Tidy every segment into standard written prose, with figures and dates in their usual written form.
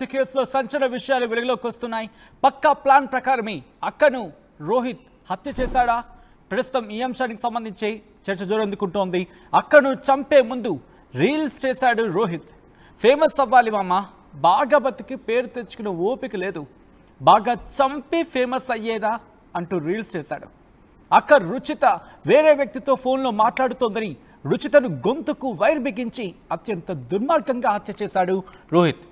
కేసులో సంచలన విషయాలు వెలుగులోకి వస్తున్నాయి. పక్కా ప్లాన్ ప్రకారమే అక్కను రోహిత్ హత్య చేశాడా? ప్రస్తుతం ఈ అంశానికి సంబంధించి చర్చ జోరందుకుంటోంది. అక్కను చంపే ముందు రీల్స్ చేశాడు రోహిత్. ఫేమస్ అవ్వాలి మామ, బాగా బతికి పేరు తెచ్చుకున్న ఓపిక లేదు, బాగా చంపి ఫేమస్ అయ్యేదా అంటూ రీల్స్ చేశాడు. అక్క రుచిత వేరే వ్యక్తితో ఫోన్లో మాట్లాడుతోందని రుచితను గొంతుకు వైర్ బిగించి అత్యంత దుర్మార్గంగా హత్య చేశాడు రోహిత్.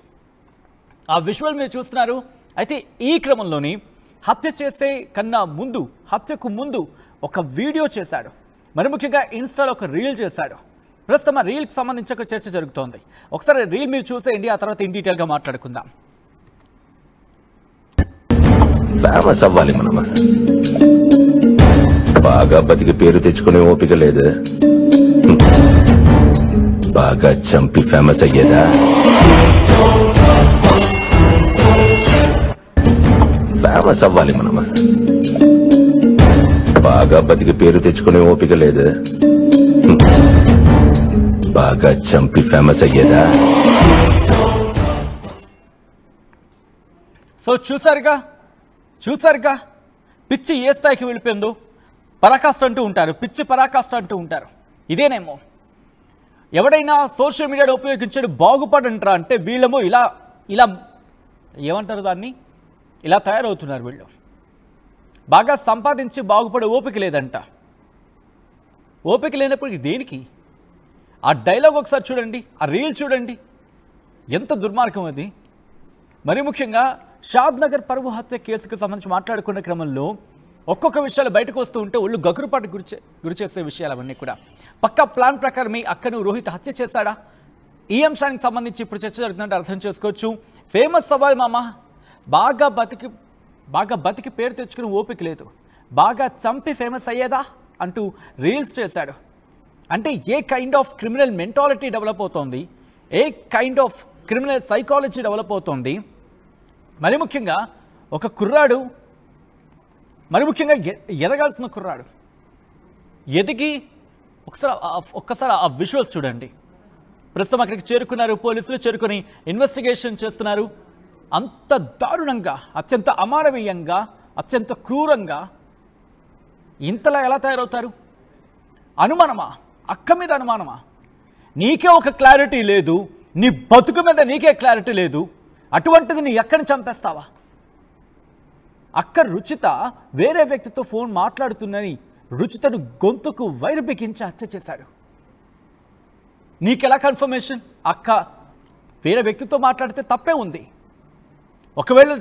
ఆ విజువల్ మీరు చూస్తున్నారు. అయితే ఈ క్రమంలోని హత్య చేసే కన్నా ముందు, హత్యకు ముందు ఒక వీడియో చేశాడు. మరి ముఖ్యంగా ఇన్స్టాలో ఒక రీల్ చేశాడు. ప్రస్తుతం ఆ రీల్కి సంబంధించి ఒక చర్చ జరుగుతోంది. ఒకసారి రీల్ మీరు చూసేయండి, ఆ తర్వాత ఇన్ డీటెయిల్గా మాట్లాడుకుందాం. ఫేమస్ అవ్వాలి మనమా, బాగా బతికి పేరు తెచ్చుకునే ఓపిక లేదు, బాగా చంపి ఫేమస్ అయ్యేదా? ఫేమస్ అవ్వాలి మనమా, బాగా బతికి పేరు తెచ్చుకునే ఓపిక లేదు, బాగా చంపి ఫేమస్ అయ్యేదా? సో చూసారుగా పిచ్చి ఏ స్థాయికి వెళ్ళిపోయిందో. పరాకాష్ట అంటూ ఉంటారు, పిచ్చి పరాకాష్ట అంటూ ఉంటారు. ఇదేనేమో ఎవడైనా సోషల్ మీడియాలో ఉపయోగించాడు బాగుపడంటారా అంటే వీళ్ళేమో ఇలా ఇలా ఏమంటారు దాన్ని, ఇలా తయారవుతున్నారు. వీళ్ళు బాగా సంపాదించి బాగుపడే ఓపిక లేదంట. ఓపిక లేనప్పుడు దేనికి? ఆ డైలాగ్ ఒకసారి చూడండి, ఆ రీల్ చూడండి, ఎంత దుర్మార్గం అది. మరి ముఖ్యంగా షాద్ నగర్ పరువు హత్య కేసుకు సంబంధించి మాట్లాడుకున్న క్రమంలో ఒక్కొక్క విషయాలు బయటకు వస్తూ ఉంటే ఒళ్ళు గగురుపాటు గురి చేసే విషయాలు అవన్నీ కూడా. పక్కా ప్లాన్ ప్రకారమే అక్కను రోహిత్ హత్య చేశాడా? ఈ అంశానికి సంబంధించి ఇప్పుడు చర్చ జరుగుతుందంటే అర్థం చేసుకోవచ్చు. ఫేమస్ అవ్వాలి మామ, బాగా బతికి పేరు తెచ్చుకుని ఓపిక లేదు, బాగా చంపి ఫేమస్ అయ్యేదా అంటూ రీల్స్ చేశాడు. అంటే ఏ kind of criminal mentality develop అవుతోంది, ఏ kind of criminal psychology develop అవుతోంది. మరి ముఖ్యంగా ఒక కుర్రాడు, మరి ముఖ్యంగా ఎదగాల్సిన కుర్రాడు ఎదిగి ఒక్కసారి ఆ విజువల్స్ చూడండి. ప్రస్తుతం అక్కడికి చేరుకున్నారు పోలీసులు, చేరుకొని ఇన్వెస్టిగేషన్ చేస్తున్నారు. అంత దారుణంగా, అత్యంత అమానవీయంగా, అత్యంత క్రూరంగా ఇంతలా ఎలా తయారవుతారు? అనుమానమా? అక్క మీద అనుమానమా? నీకే ఒక క్లారిటీ లేదు, నీ బతుకు మీద నీకే క్లారిటీ లేదు, అటువంటిది నీ అక్కని చంపేస్తావా? అక్క రుచిత వేరే వ్యక్తితో ఫోన్ మాట్లాడుతుందని రుచితను గొంతుకు వైరు బిగించి హత్య చేశాడు. నీకెలా కన్ఫర్మేషన్? అక్క వేరే వ్యక్తితో మాట్లాడితే తప్పే ఉంది. ఒకవేళ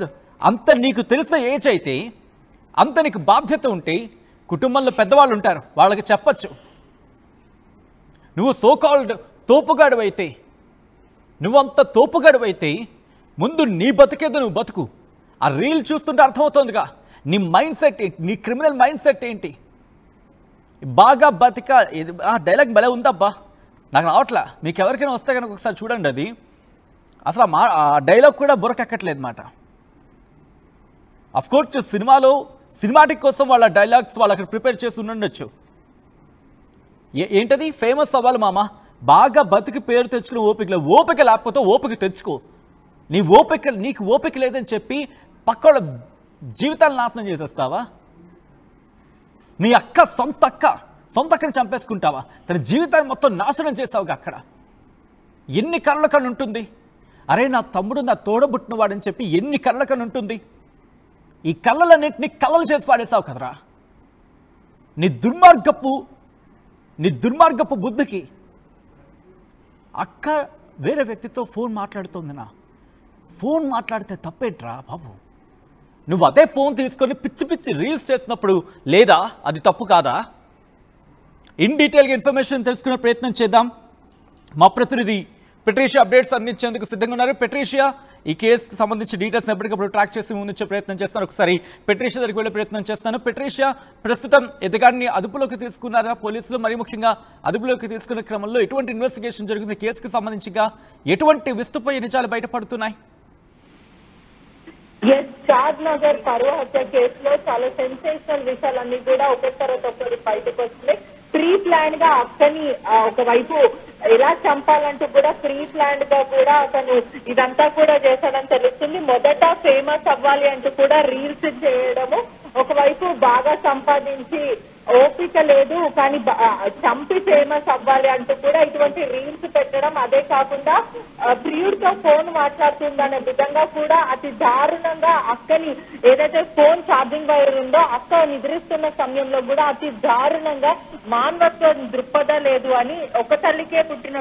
అంత నీకు తెలిసిన ఏజ్ అయితే, అంత నీకు బాధ్యత ఉంటే, కుటుంబంలో పెద్దవాళ్ళు ఉంటారు, వాళ్ళకి చెప్పచ్చు. నువ్వు సోకాల్డ్ తోపుగాడువైతే, నువ్వంత తోపుగాడువైతే ముందు నీ బతికేదో నువ్వు బతుకు. ఆ రీల్ చూస్తుంటే అర్థమవుతుందిగా నీ మైండ్ సెట్ ఏంటి, నీ క్రిమినల్ మైండ్ సెట్ ఏంటి. బాగా బతిక ఆ డైలాగ్ భలే ఉందబ్బా, నాకు రావట్లా. మీకు ఎవరికైనా వస్తే కనుక ఒకసారి చూడండి. అది అసలు ఆ డైలాగ్ కూడా బుర్రకెక్కట్లేదు మాట. అఫ్కోర్స్ సినిమాలో సినిమాటిక్ కోసం వాళ్ళ డైలాగ్స్ వాళ్ళు అక్కడ ప్రిపేర్ చేసి ఉండొచ్చు. ఏంటది? ఫేమస్ అవ్వాలి మామ, బాగా బతికి పేరు తెచ్చుకుని ఓపిక లేకపోతే ఓపిక తెచ్చుకో. నీకు ఓపిక లేదని చెప్పి పక్క జీవితాలు నాశనం చేసేస్తావా? మీ అక్క సొంత అక్కని చంపేసుకుంటావా? తన జీవితాన్ని మొత్తం నాశనం చేస్తావుగా. అక్కడ ఎన్ని కళ్ళ కన్ను ఉంటుంది? అరే నా తమ్ముడు నా తోడబుట్టిన వాడని చెప్పి ఎన్ని కళ్ళ కన్ను ఉంటుంది? ఈ కళ్ళలన్నింటినీ కళ్ళలు చేసి పాడేసావు కదరా. నీ దుర్మార్గపు బుద్ధికి. అక్క వేరే వ్యక్తితో ఫోన్ మాట్లాడుతుందినా? ఫోన్ మాట్లాడితే తప్పేంట్రా బాబు? నువ్వు అదే ఫోన్ తీసుకొని పిచ్చి రీల్స్ చేసినప్పుడు లేదా అది తప్పు కాదా? ఇన్ డీటెయిల్గా ఇన్ఫర్మేషన్ తెలుసుకునే ప్రయత్నం చేద్దాం. మా ప్రతినిధి పెట్రీషియా అప్డేట్స్ అందించేందుకు సిద్ధంగా ఉన్నారు. పెట్రీషియా, ఈ కేసుకు సంబంధించి డీటెయిల్స్ ఎప్పటికప్పుడు ట్రాక్ చేసి ముందుంచే ప్రయత్నం చేస్తాను. ఒకసారి పెట్రీషియా దగ్గరికి వెళ్ళే ప్రయత్నం చేస్తాను. పెట్రీషియా, ప్రస్తుతం ఎదగాడిని అదుపులోకి తీసుకున్నారా పోలీసులు? మరి ముఖ్యంగా అదుపులోకి తీసుకునే క్రమంలో ఎటువంటి ఇన్వెస్టిగేషన్ జరుగుతుంది? కేసుకు సంబంధించిగా ఎటువంటి విస్తుపోయే నిజాలు బయటపడుతున్నాయి? షాద్ నగర్ పరువు హత్య కేసులో చాలా సెన్సేషనల్ విషయాలన్నీ కూడా ఒకరి తర్వాత ఒకరు బయటకు వస్తున్నాయి. ప్రీ ప్లాన్ గా అక్కని ఒకవైపు ఎలా చంపాలంటూ కూడా ప్రీ ప్లాన్ గా కూడా అతను ఇదంతా కూడా చేశాడని తెలుస్తుంది. మొదట ఫేమస్ అవ్వాలి అంటూ కూడా రీల్స్ చేయడము, ఒకవైపు బాగా సంపాదించి ఓపిక లేదు కానీ చంపి ఫేమస్ అవ్వాలి అంటూ కూడా ఇటువంటి రీల్స్ పెట్టడం, అదే కాకుండా ప్రియుడితో ఫోన్ మాట్లాడుతుందనే విధంగా కూడా అతి దారుణంగా అక్కని ఏదైతే ఫోన్ ఛార్జింగ్ వైర్ ఉందో అక్క నిద్రిస్తున్న సమయంలో కూడా అతి దారుణంగా మానవత్వ దృక్పథ లేదు అని, ఒక తల్లికే పుట్టిన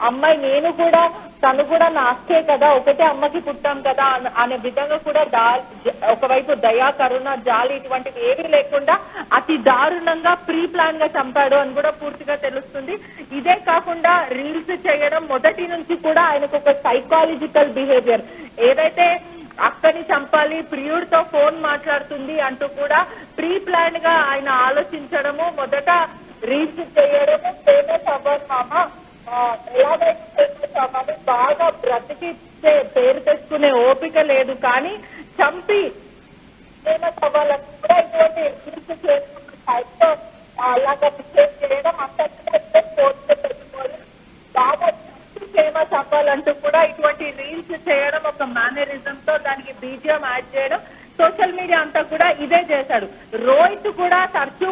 అమ్మాయి నేను కూడా తను కూడా నా అక్కే కదా, ఒకటే అమ్మకి పుట్టాం కదా అనే విధంగా కూడా ఒకవైపు దయా కరుణ జాలి ఇటువంటివి ఏమీ లేకుండా అతి దారుణంగా ప్రీ ప్లాన్ గా చంపాడు అని కూడా పూర్తిగా తెలుస్తుంది. ఇదే కాకుండా రీల్స్ చేయడం మొదటి నుంచి కూడా ఆయనకు ఒక సైకాలజికల్ బిహేవియర్, ఏదైతే అక్కని చంపాలి ప్రియుడితో ఫోన్ మాట్లాడుతుంది అంటూ కూడా ప్రీ ప్లాన్ గా ఆయన ఆలోచించడము, మొదట రీల్స్ చేయడము, ఫేమస్ అవ్వాలి మామ ఎలాగైతే ఫేమస్ అవ్వాలి, బాగా బ్రతికి పేరు తెచ్చుకునే ఓపిక లేదు కానీ చంపి ఫేమస్ అవ్వాలని కూడా ఇటువంటి రీల్స్ చేసుకుంటూ అలాగా బిహేవ్ చేయడం, అంతా పోస్ట్ పెట్టుకోవాలి, బాగా ఫేమస్ అవ్వాలంటూ కూడా ఇటువంటి రీల్స్ చేయడం, ఒక మేనరిజం తో దానికి బీజిఎం యాడ్ చేయడం, సోషల్ మీడియా అంతా కూడా ఇదే చేశాడు. రోహిత్ కూడా తరచూ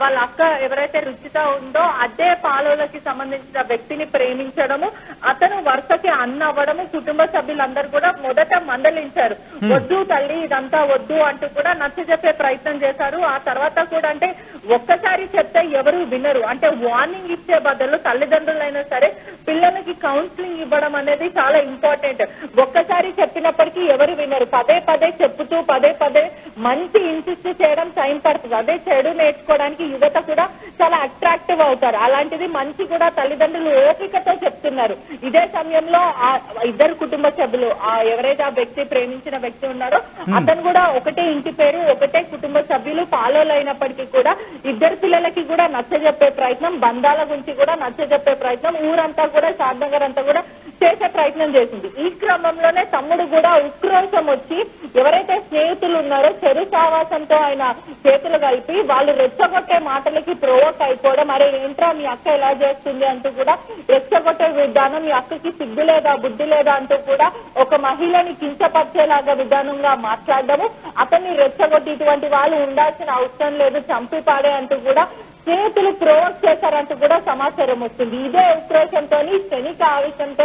వాళ్ళ అక్క ఎవరైతే రుచిత ఉందో అదే పాలోలకి సంబంధించిన వ్యక్తిని ప్రేమించడము, అతను వరుసకి అన్న అవ్వడము, కుటుంబ సభ్యులందరూ కూడా మొదట మందలించారు, వద్దు తల్లి ఇదంతా వద్దు అంటూ కూడా నచ్చ చెప్పే ప్రయత్నం చేశారు. ఆ తర్వాత కూడా అంటే ఒక్కసారి చెప్తే ఎవరు వినరు, అంటే వార్నింగ్ ఇచ్చే బదులు తల్లిదండ్రులైనా సరే పిల్లలకి కౌన్సిలింగ్ ఇవ్వడం అనేది చాలా ఇంపార్టెంట్. ఒక్కసారి చెప్పినప్పటికీ ఎవరు వినరు, పదే పదే చెప్పుతూ పదే పదే మంచి ఇన్సిస్ట్ చేయడం టైం పడుతుంది. అదే చెడు నేర్చుకోవడానికి యువత కూడా చాలా అట్రాక్టివ్ అవుతారు. అలాంటిది మంచి కూడా తల్లిదండ్రులు ఓపికతో చెప్తున్నారు. ఇదే సమయంలో ఆ ఇద్దరు కుటుంబ సభ్యులు ఎవరైతే ఆ వ్యక్తి ప్రేమించిన వ్యక్తి ఉన్నారో అతను కూడా ఒకటే ఇంటి పేరు, ఒకటే కుటుంబ సభ్యులు, పాలోలైనప్పటికీ కూడా ఇద్దరు పిల్లలకి కూడా నచ్చజెప్పే ప్రయత్నం, బంధాల గురించి కూడా నచ్చజెప్పే ప్రయత్నం ఊరంతా కూడా షాద్నగర్ అంతా కూడా చేసే ప్రయత్నం చేసింది. ఈ క్రమంలోనే తమ్ముడు కూడా ఉక్రోషం వచ్చి ఎవరైతే స్నేహితులు ఉన్నారో చెరు సావాసంతో ఆయన చేతులు కలిపి వాళ్ళు రెచ్చగొట్టే మాటలకి ప్రొవోక్ అయిపోవడం, అరే ఏంట్రా మీ అక్క ఎలా చేస్తుంది అంటూ కూడా రెచ్చగొట్టే విధానం, మీ అక్కకి సిగ్గు లేదా బుద్ధి లేదా అంటూ కూడా ఒక మహిళని కించపరిచేలాగా విధానంగా మాట్లాడడము, అతన్ని రెచ్చగొట్టి ఇటువంటి వాళ్ళు ఉండాల్సిన అవసరం లేదు చంపి పాడే అంటూ కూడా స్నేహితులు ప్రొవోక్ చేశారంటూ కూడా సమాచారం వస్తుంది. ఇదే ఉక్రోషంతో క్షణిక ఆవేశంతో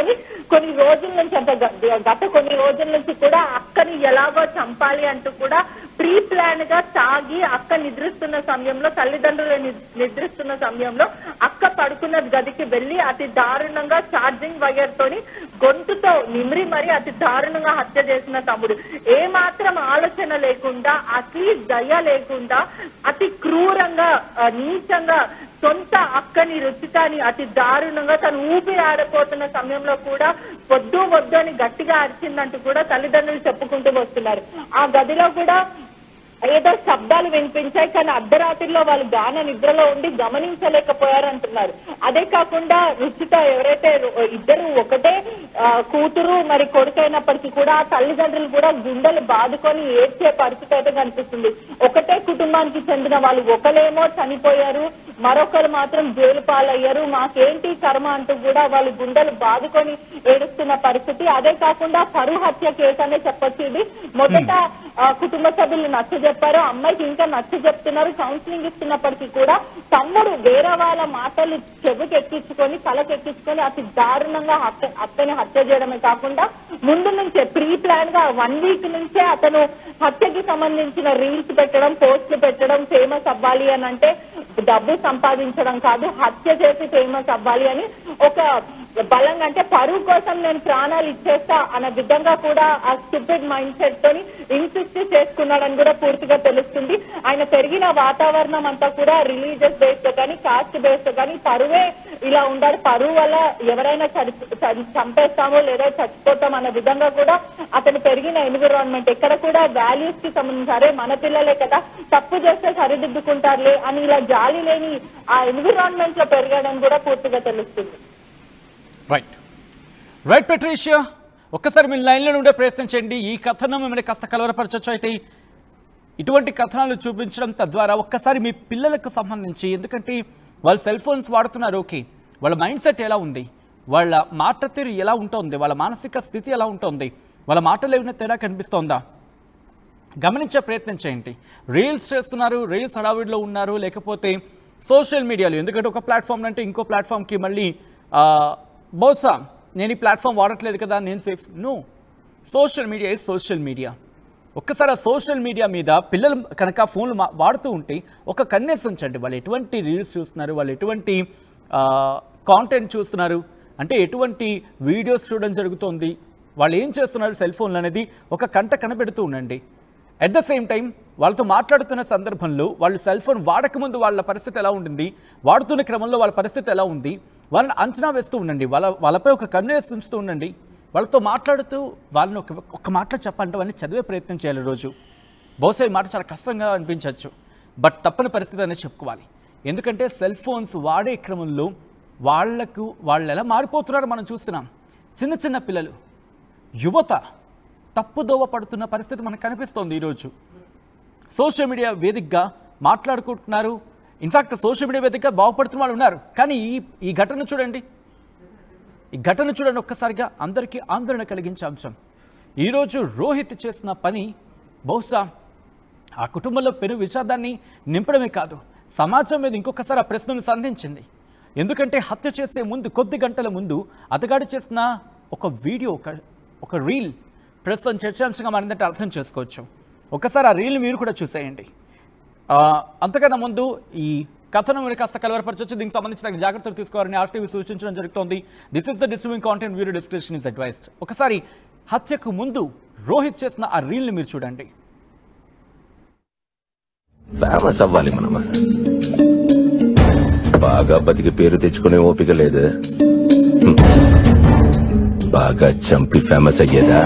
కొన్ని రోజుల నుంచి అంటే గత కొన్ని రోజుల నుంచి కూడా అక్కని ఎలాగో చంపాలి అంటూ కూడా ప్రీ ప్లాన్ గా తాగి అక్క నిద్రిస్తున్న సమయంలో, తల్లిదండ్రులు నిద్రిస్తున్న సమయంలో అక్క పడుకున్న గదికి వెళ్లి అతి దారుణంగా ఛార్జింగ్ వైర్ తోని గొంతుతో నిమిరి మరి అతి దారుణంగా హత్య చేసిన తమ్ముడు. ఏ మాత్రం ఆలోచన లేకుండా, అతి దయ లేకుండా, అతి క్రూరంగా నీచంగా సొంత అక్కని రుచితాని అతి దారుణంగా తను ఊపిరి ఆడపోతున్న సమయంలో కూడా వద్దు వద్దు అని గట్టిగా అరిచిందంటూ కూడా తల్లిదండ్రులు చెప్పుకుంటూ వస్తున్నారు. ఆ గదిలో కూడా ఏదో శబ్దాలు వినిపించాయి కానీ అర్ధరాత్రిలో వాళ్ళు గాన నిద్రలో ఉండి గమనించలేకపోయారంటున్నారు. అదే కాకుండా రుచిత ఎవరైతే ఇద్దరు ఒకటే కూతురు మరి కొడుకైనప్పటికీ కూడా తల్లిదండ్రులు కూడా గుండెలు బాదుకొని ఏడ్చే పరిస్థితి అయితే కనిపిస్తుంది. ఒకటే కుటుంబానికి చెందిన వాళ్ళు ఒకలేమో చనిపోయారు, మరొకరు మాత్రం జైలు పాలయ్యారు, మాకేంటి కర్మ అంటూ కూడా వాళ్ళు గుండెలు బాదుకొని ఏడుస్తున్న పరిస్థితి. అదే కాకుండా పరువు హత్య కేసు అనే చెప్పొచ్చు. ఇది మొదట కుటుంబ సభ్యులు నచ్చ చెప్పారు, అమ్మాయికి ఇంకా నచ్చ చెప్తున్నారు, కౌన్సిలింగ్ ఇస్తున్నప్పటికీ కూడా తమ్ముడు వేరే వాళ్ళ మాటలు చెవికి ఎక్కించుకొని తలకెక్కించుకొని అతి దారుణంగా అతని హత్య చేయడమే కాకుండా ముందు నుంచే ప్రీ ప్లాన్ గా 1 వీక్ నుంచే అతను హత్యకి సంబంధించిన రీల్స్ పెట్టడం, పోస్టులు పెట్టడం, ఫేమస్ అవ్వాలి అని అంటే డబ్బు సంపాదించడం కాదు, హత్య చేసి ఫేమస్ అవ్వాలి అని ఒక బలంగా అంటే పరువు కోసం నేను ప్రాణాలు ఇచ్చేస్తా అనే విధంగా కూడా ఆ స్టూపిడ్ మైండ్ సెట్ తోని ఇన్సిస్ట్ చేసుకున్నాడని కూడా పూర్తిగా తెలుస్తుంది. ఆయన పెరిగిన వాతావరణం అంతా కూడా రిలీజియస్ బేస్ తో కానీ కాస్ట్ బేస్ తో కానీ పరువే ఇలా ఉండాలి, పరువు వల్ల ఎవరైనా చంపేస్తామో లేదా చచ్చిపోతాం అనే విధంగా కూడా అతను పెరిగిన ఎన్విరాన్మెంట్ ఎక్కడ కూడా వాల్యూస్ కి సంబంధించి అరే మన పిల్లలే కదా తప్పు చేస్తే సరిదిద్దుకుంటారులే అని ఇలా జాలి లేని ఆ ఎన్విరాన్మెంట్ లో పెరిగాడని కూడా పూర్తిగా తెలుస్తుంది. రైట్ పెట్రీషియా, ఒక్కసారి మీ లైన్లో ఉండే ప్రయత్నం చేయండి. ఈ కథనం మిమ్మల్ని కాస్త కలవరపరచొచ్చు, అయితే ఇటువంటి కథనాలు చూపించడం తద్వారా ఒక్కసారి మీ పిల్లలకు సంబంధించి, ఎందుకంటే వాళ్ళు సెల్ ఫోన్స్ వాడుతున్నారు, ఓకే, వాళ్ళ మైండ్ సెట్ ఎలా ఉంది, వాళ్ళ మాట తీరు ఎలా ఉంటుంది, వాళ్ళ మానసిక స్థితి ఎలా ఉంటుంది, వాళ్ళ మాటలు ఏమైనా తేడా కనిపిస్తోందా గమనించే ప్రయత్నం చేయండి. రీల్స్ చేస్తున్నారు, రీల్స్ హడావిడిలో ఉన్నారు, లేకపోతే సోషల్ మీడియాలో, ఎందుకంటే ఒక ప్లాట్ఫామ్ అంటే ఇంకో ప్లాట్ఫామ్కి మళ్ళీ బహుశా నేను ఈ ప్లాట్ఫామ్ వాడట్లేదు కదా నేను safe. No, social media is social media. ఒక్కసారి ఆ సోషల్ మీడియా మీద పిల్లలు కనుక ఫోన్లు వాడుతూ ఉంటే ఒక కన్నేసి ఉంచండి. వాళ్ళు ఎటువంటి రీల్స్ చూస్తున్నారు, వాళ్ళు ఎటువంటి కాంటెంట్ చూస్తున్నారు, అంటే ఎటువంటి వీడియోస్ చూడడం జరుగుతుంది, వాళ్ళు ఏం చేస్తున్నారు సెల్ ఫోన్లు అనేది ఒక కంట కనబెడుతూ ఉండండి. అట్ ద సేమ్ టైం వాళ్ళతో మాట్లాడుతున్న సందర్భంలో వాళ్ళు సెల్ ఫోన్ వాడకముందు వాళ్ళ పరిస్థితి ఎలా ఉంటుంది, వాడుతున్న క్రమంలో వాళ్ళ పరిస్థితి ఎలా ఉంది, వాళ్ళని అంచనా వేస్తూ ఉండండి. వాళ్ళపై ఒక కన్ను వేసి ఉంచుతూ ఉండండి. వాళ్ళతో మాట్లాడుతూ వాళ్ళని ఒక మాటలో చెప్పంటే వాళ్ళని చదివే ప్రయత్నం చేయాలి రోజు. బహుశా ఈ మాట చాలా కష్టంగా అనిపించవచ్చు, బట్ తప్పని పరిస్థితి అనేది చెప్పుకోవాలి. ఎందుకంటే సెల్ ఫోన్స్ వాడే క్రమంలో వాళ్ళు ఎలా మారిపోతున్నారో మనం చూస్తున్నాం. చిన్న చిన్న పిల్లలు, యువత తప్పుదోవ పడుతున్న పరిస్థితి మనకు కనిపిస్తోంది. ఈరోజు సోషల్ మీడియా వేదికగా మాట్లాడుకుంటున్నారు, ఇన్ఫ్యాక్ట్ సోషల్ మీడియా వేదికగా బాగుపడుతున్న వాళ్ళు ఉన్నారు. కానీ ఈ ఘటన చూడండి, ఒక్కసారిగా అందరికీ ఆందోళన కలిగించే అంశం. ఈరోజు రోహిత్ చేసిన పని బహుశా ఆ కుటుంబంలో పెను విషాదాన్ని నింపడమే కాదు, సమాజం మీద ఇంకొకసారి ఆ ప్రశ్నను సంధించింది. ఎందుకంటే హత్య చేసే ముందు కొద్ది గంటల ముందు అతగాడు చేసిన ఒక వీడియో, ఒక రీల్ ప్రస్తుతం చర్చాంశంగా మారిందంటే అర్థం చేసుకోవచ్చు. ఒకసారి ఆ రీల్ని మీరు కూడా చూసేయండి. అంతకన్నా ముందు ఈ కథను మీరు కాస్త కలవరపరచవచ్చు. దీనికి సంబంధించిన జాగ్రత్తలు తీసుకోవాలని ఆర్టీవీ సూచించడం జరుగుతోంది. This is the distributing content, video description is advised. ఒకసారి హత్యకు ముందు రోహిత్ చేసిన ఆ రీల్ని మీరు చూడండి. ఫేమస్ అవ్వాలి మనమా, బాగా బతికి పేరు తెచ్చుకునే ఓపిక లేదు, బాగా చంపి ఫేమస్ అయ్యేదా.